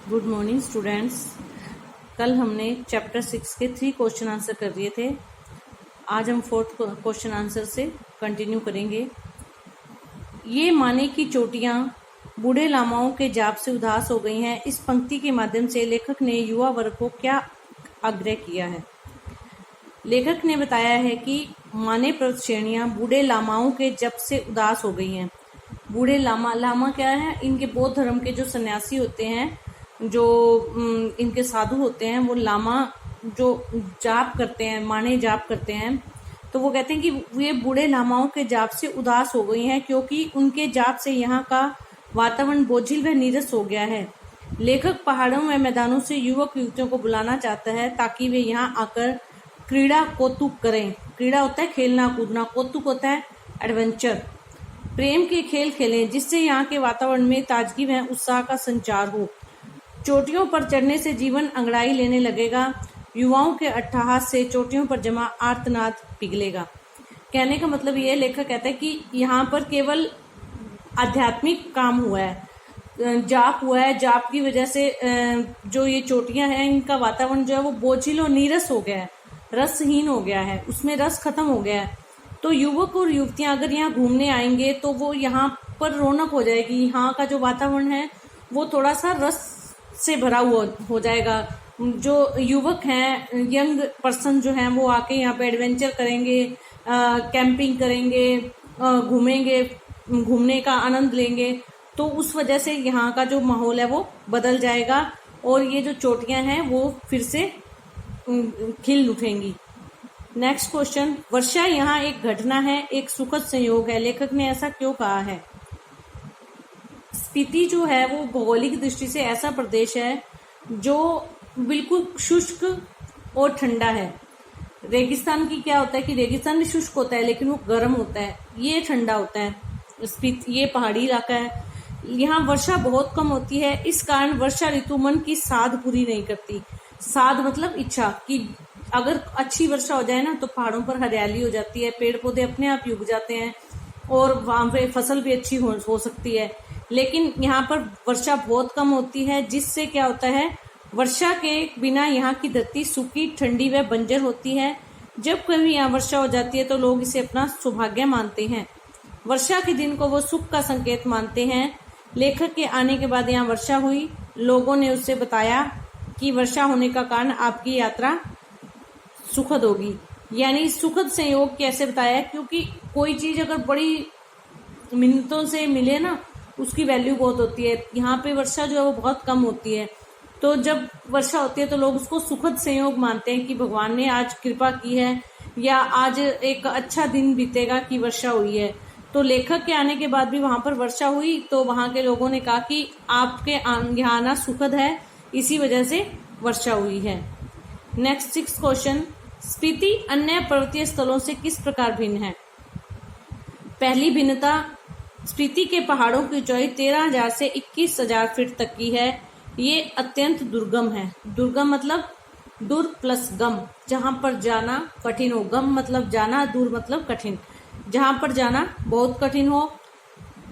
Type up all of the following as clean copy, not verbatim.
Good morning students. कल हमने chapter 6 के 3 क्वेश्चन आंसर कर दिए थे। आज हम 4th क्वेश्चन आंसर से कंटिन्यू करेंगे। ये माने की चोटियां बूढ़े लामाओं के जाप से उदास हो गई हैं। इस पंक्ति के माध्यम से लेखक ने युवा वर्ग को क्या आग्रह किया है? लेखक ने बताया है कि माने पर्वत श्रेणियां बूढ़े लामाओं के जप से उदास हो गई हैं। बूढ़े लामा क्या है? इनके बौद्ध धर्म के जो सन्यासी होते हैं, जो इनके साधु होते हैं, वो लामा जो जाप करते हैं, माने जाप करते हैं, तो वो कहते हैं कि ये बूढ़े लामाओं के जाप से उदास हो गई हैं क्योंकि उनके जाप से यहाँ का वातावरण बोझिल व नीरस हो गया है। लेखक पहाड़ों व मैदानों से युवक युवतियों को बुलाना चाहता है ताकि वे यहाँ आकर क्रीड़ा कौतुक करें। क्रीड़ा होता है खेलना कूदना, कौतुक होता है एडवेंचर, प्रेम के खेल खेलें, जिससे यहाँ के वातावरण में ताजगी व उत्साह का संचार हो। चोटियों पर चढ़ने से जीवन अंगड़ाई लेने लगेगा। युवाओं के अट्टहास से चोटियों पर जमा आर्तनाद पिघलेगा। कहने का मतलब ये, लेखक कहता है कि यहाँ पर केवल आध्यात्मिक काम हुआ है, जाप हुआ है। जाप की वजह से जो ये चोटियां हैं, इनका वातावरण जो है वो बोझिल और नीरस हो गया है, रसहीन हो गया है, उसमें रस खत्म हो गया है। तो युवक और युवतियां अगर यहाँ घूमने आएंगे तो वो यहाँ पर रौनक हो जाएगी। यहाँ का जो वातावरण है वो थोड़ा सा रस से भरा हुआ हो जाएगा। जो युवक हैं, यंग पर्सन जो हैं, वो आके यहाँ पे एडवेंचर करेंगे, कैंपिंग करेंगे, घूमेंगे, घूमने का आनंद लेंगे। तो उस वजह से यहाँ का जो माहौल है वो बदल जाएगा और ये जो चोटियां हैं वो फिर से खिल उठेंगी। नेक्स्ट क्वेश्चन, वर्षा यहाँ एक घटना है, एक सुखद संयोग है। लेखक ने ऐसा क्यों कहा है? स्पीति जो है वो भौगोलिक दृष्टि से ऐसा प्रदेश है जो बिल्कुल शुष्क और ठंडा है। रेगिस्तान की क्या होता है कि रेगिस्तान भी शुष्क होता है लेकिन वो गर्म होता है, ये ठंडा होता है। स्पीति ये पहाड़ी इलाका है, यहाँ वर्षा बहुत कम होती है। इस कारण वर्षा ऋतु मन की साध पूरी नहीं करती। साध मतलब इच्छा, कि अगर अच्छी वर्षा हो जाए ना तो पहाड़ों पर हरियाली हो जाती है, पेड़ पौधे अपने आप उग जाते हैं और वहां पे फसल भी अच्छी हो सकती है। लेकिन यहाँ पर वर्षा बहुत कम होती है, जिससे क्या होता है, वर्षा के बिना यहाँ की धरती सूखी, ठंडी व बंजर होती है। जब कभी यहाँ वर्षा हो जाती है तो लोग इसे अपना सौभाग्य मानते हैं। वर्षा के दिन को वो सुख का संकेत मानते हैं। लेखक के आने के बाद यहाँ वर्षा हुई। लोगों ने उससे बताया कि वर्षा होने का कारण आपकी यात्रा सुखद होगी। यानी सुखद संयोग कैसे बताया? क्योंकि कोई चीज अगर बड़ी मिन्नतों से मिले ना, उसकी वैल्यू बहुत होती है। यहाँ पे वर्षा जो है वो बहुत कम होती है, तो जब वर्षा होती है तो लोग उसको सुखद संयोग मानते हैं कि भगवान ने आज कृपा की है या आज एक अच्छा दिन बीतेगा कि वर्षा हुई है। तो लेखक के आने के बाद भी वहां पर वर्षा हुई, तो वहां के लोगों ने कहा कि आपके यहाँ आना सुखद है, इसी वजह से वर्षा हुई है। नेक्स्ट 6th क्वेश्चन, स्पीति अन्य पर्वतीय स्थलों से किस प्रकार भिन्न है? पहली भिन्नता, स्पीति के पहाड़ों की ऊंचाई 13,000 से 21,000 फीट तक की है। ये अत्यंत दुर्गम है। दुर्गम मतलब दूर प्लस गम, जहां पर जाना कठिन हो। गम मतलब जाना, दूर मतलब कठिन, जहां पर जाना बहुत कठिन हो।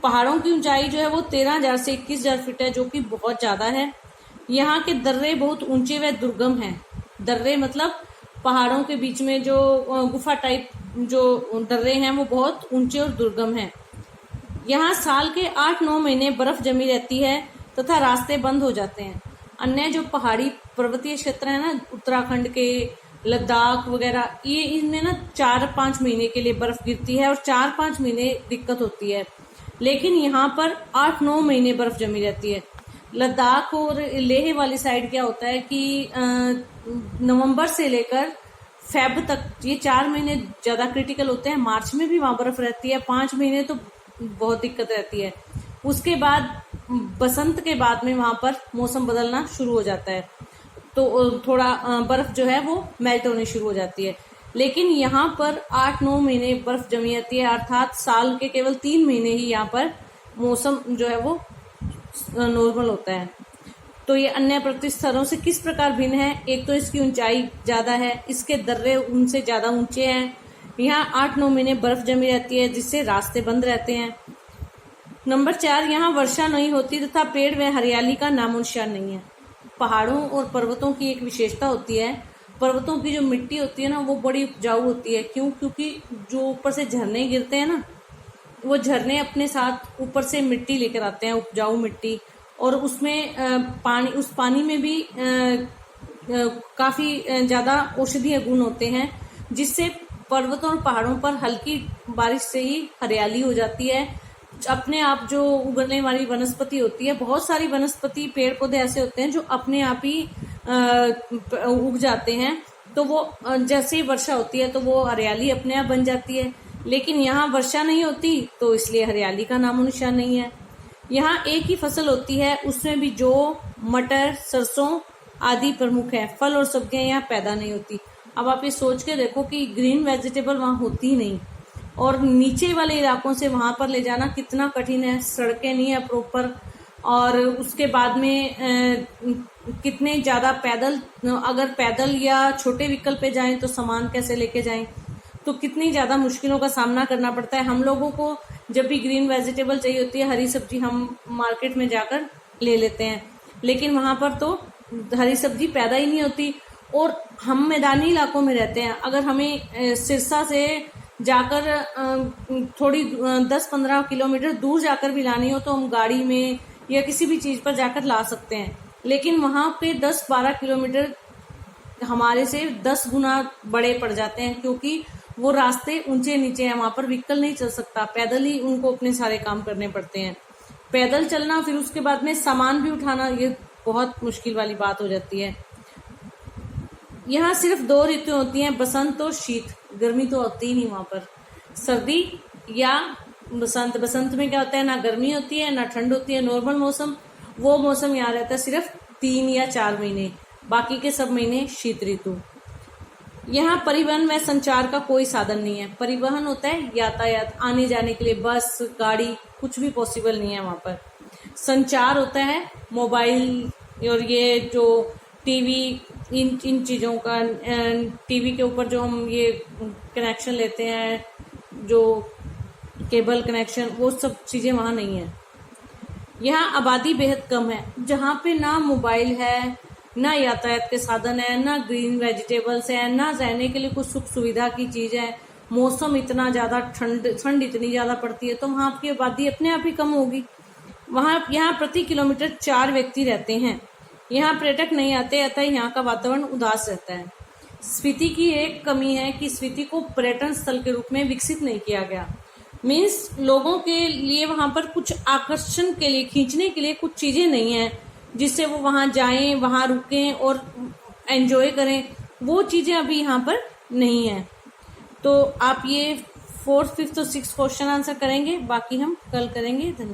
पहाड़ों की ऊंचाई जो है वो 13,000 से 21,000 फीट है, जो कि बहुत ज्यादा है। यहाँ के दर्रे बहुत ऊंचे व दुर्गम हैं। दर्रे मतलब पहाड़ों के बीच में जो गुफा टाइप जो दर्रे हैं वो बहुत ऊंचे और दुर्गम हैं। यहाँ साल के 8-9 महीने बर्फ जमी रहती है तथा रास्ते बंद हो जाते हैं। अन्य जो पहाड़ी पर्वतीय क्षेत्र है ना, उत्तराखंड के, लद्दाख वगैरह, ये इनमें ना 4-5 महीने के लिए बर्फ गिरती है और 4-5 महीने दिक्कत होती है। लेकिन यहाँ पर 8-9 महीने बर्फ जमी रहती है। लद्दाख और लेह वाली साइड क्या होता है कि नवंबर से लेकर फेब तक ये 4 महीने ज्यादा क्रिटिकल होते हैं। मार्च में भी वहां बर्फ रहती है, 5 महीने तो बहुत दिक्कत रहती है। उसके बाद बसंत के बाद में वहां पर मौसम बदलना शुरू हो जाता है, तो थोड़ा बर्फ जो है वो मेल्ट होनी शुरू हो जाती है। लेकिन यहाँ पर 8-9 महीने बर्फ जमी रहती है, अर्थात साल के केवल 3 महीने ही यहाँ पर मौसम जो है वो नॉर्मल होता है। तो ये अन्य पर्वतीय स्थलों से किस प्रकार भिन्न है? एक तो इसकी ऊंचाई ज्यादा है, इसके दर्रे उनसे ज्यादा ऊंचे हैं, यहाँ 8-9 महीने बर्फ जमी रहती है जिससे रास्ते बंद रहते हैं। नंबर 4, यहाँ वर्षा नहीं होती तथा पेड़ व हरियाली का नामो निशान नहीं है। पहाड़ों और पर्वतों की एक विशेषता होती है, पर्वतों की जो मिट्टी होती है ना वो बड़ी उपजाऊ होती है। क्यों? क्योंकि जो ऊपर से झरने गिरते हैं ना, वो झरने अपने साथ ऊपर से मिट्टी लेकर आते हैं, उपजाऊ मिट्टी, और उसमें उस पानी में भी काफी ज्यादा औषधीय गुण होते हैं, जिससे पर्वतों और पहाड़ों पर हल्की बारिश से ही हरियाली हो जाती है। अपने आप जो उगने वाली वनस्पति होती है, बहुत सारी वनस्पति पेड़ पौधे ऐसे होते हैं जो अपने आप ही उग जाते हैं। तो वो जैसे ही वर्षा होती है तो वो हरियाली अपने आप बन जाती है। लेकिन यहाँ वर्षा नहीं होती तो इसलिए हरियाली का नामो निशान नहीं है। यहाँ एक ही फसल होती है, उसमें भी जौ, मटर, सरसों आदि प्रमुख है। फल और सब्जियां यहाँ पैदा नहीं होती। अब आप ये सोच के देखो कि ग्रीन वेजिटेबल वहां होती ही नहीं, और नीचे वाले इलाकों से वहां पर ले जाना कितना कठिन है। सड़कें नहीं है प्रॉपर, और उसके बाद में कितने ज्यादा पैदल, अगर पैदल या छोटे व्हीकल पे जाएं तो सामान कैसे लेके जाएं, तो कितनी ज्यादा मुश्किलों का सामना करना पड़ता है। हम लोगों को जब भी ग्रीन वेजिटेबल चाहिए होती है, हरी सब्जी, हम मार्केट में जाकर ले लेते हैं, लेकिन वहां पर तो हरी सब्जी पैदा ही नहीं होती। और हम मैदानी इलाकों में रहते हैं, अगर हमें सिरसा से जाकर थोड़ी 10-15 किलोमीटर दूर जाकर भी लानी हो तो हम गाड़ी में या किसी भी चीज पर जाकर ला सकते हैं। लेकिन वहां पे 10-12 किलोमीटर हमारे से 10 गुना बड़े पड़ जाते हैं, क्योंकि वो रास्ते ऊंचे नीचे हैं, वहां पर व्हीकल नहीं चल सकता, पैदल ही उनको अपने सारे काम करने पड़ते हैं। पैदल चलना, फिर उसके बाद में सामान भी उठाना, ये बहुत मुश्किल वाली बात हो जाती है। यहाँ सिर्फ 2 ऋतु होती हैं, बसंत और शीत। गर्मी तो होती ही नहीं वहां पर। सर्दी या बसंत। बसंत में क्या होता है, ना गर्मी होती है ना ठंड होती है, नॉर्मल मौसम। वो मौसम यहाँ रहता है सिर्फ 3 या 4 महीने, बाकी के सब महीने शीत ऋतु। यहाँ परिवहन व संचार का कोई साधन नहीं है। परिवहन होता है यातायात, आने जाने के लिए बस, गाड़ी, कुछ भी पॉसिबल नहीं है वहां पर। संचार होता है मोबाइल और ये जो टीवी, इन चीजों का, टीवी के ऊपर जो हम ये कनेक्शन लेते हैं, जो केबल कनेक्शन, वो सब चीजें वहां नहीं है। यहाँ आबादी बेहद कम है, जहाँ पे ना मोबाइल है, ना यातायात के साधन है, ना ग्रीन वेजिटेबल्स है, ना रहने के लिए कुछ सुख सुविधा की चीज है। मौसम इतना ज्यादा ठंड इतनी ज्यादा पड़ती है, तो वहां की आबादी अपने आप ही कम होगी। यहाँ प्रति किलोमीटर 4 व्यक्ति रहते हैं। यहाँ पर्यटक नहीं आते, अतः यहाँ का वातावरण उदास रहता है। स्पीति की एक कमी है कि स्पीति को पर्यटन स्थल के रूप में विकसित नहीं किया गया। मीन्स लोगों के लिए वहां पर कुछ आकर्षण के लिए, खींचने के लिए कुछ चीजें नहीं है जिससे वो वहां जाएं, वहां रुकें और एंजॉय करें। वो चीजें अभी यहाँ पर नहीं है। तो आप ये 4th, 5th और 6th क्वेश्चन आंसर करेंगे, बाकी हम कल करेंगे। धन्यवाद।